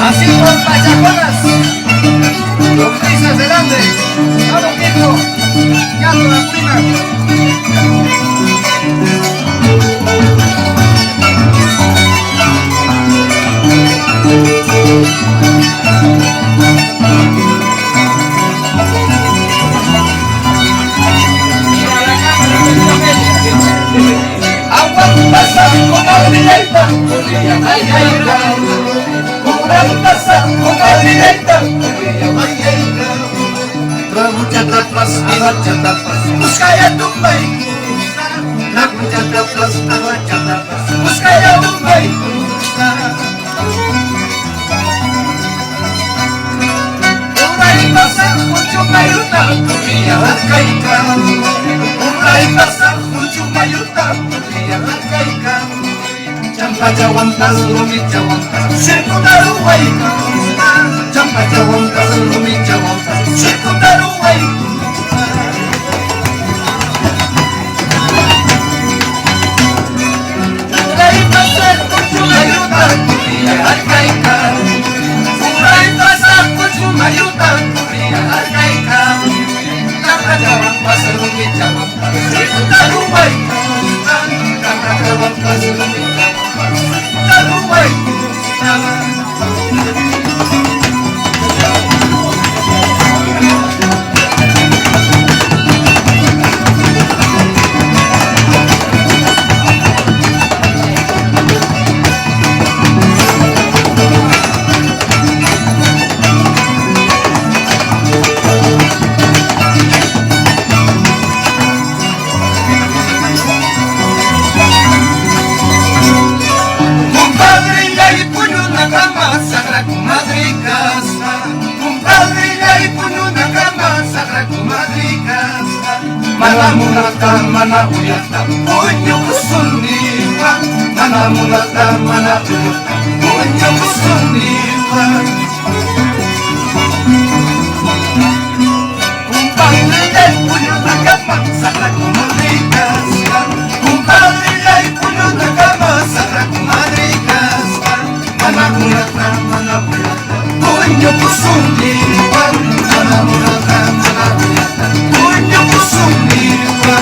Así con payaconas, los grises del Andes, vamos viejo, ya con la prima. Aguanta comadre, comadre, Ramucha tapas, agacha tapas, busca ya tu baile. Ramucha tapas, agacha tapas, busca ya tu baile. Uray pasa, mucho mayuta, Purilla arcaica. Uray pasa, mucho mayuta, Purilla arcaica. Champa chawantas, lumi chawantas, circundaru waika. Champa chawantas, lumi chawantas, circundaru waika. Uray pasa, mucho mayuta, Purilla arcaica. Uray pasa, mucho mayuta, Purilla arcaica. Champa chawantas, lumi chawantas, circundaru waika. Champa chawantas, lumi mana uyata, punya kusuniwa. Mana mulata, mana uyata, punya kusuniwa. Kumpadre punya nakama, sakra kumadrikas. Kumpadre punya nakama, sakra kumadrikas. Mana mulata, mana uyata, punya kusuniwa. Mana mulata, mana uyata, punya kusuniwa.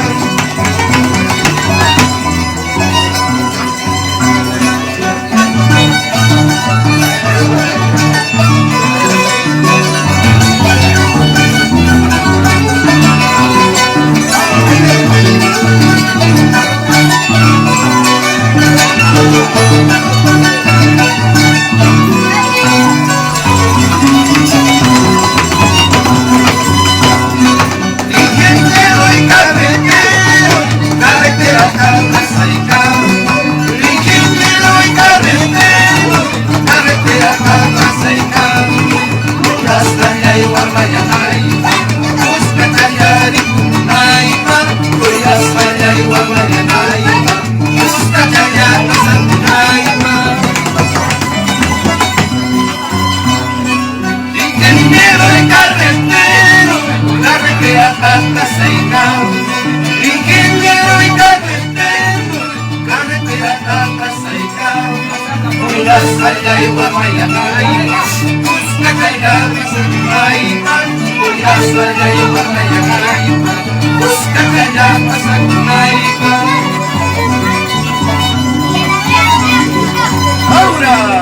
Ahora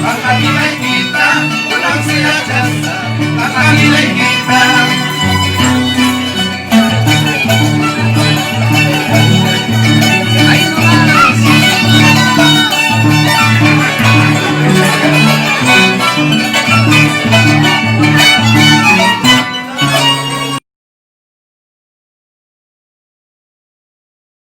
Ang kanila'y kita, walang sila dyan. Ang kanila'y kita.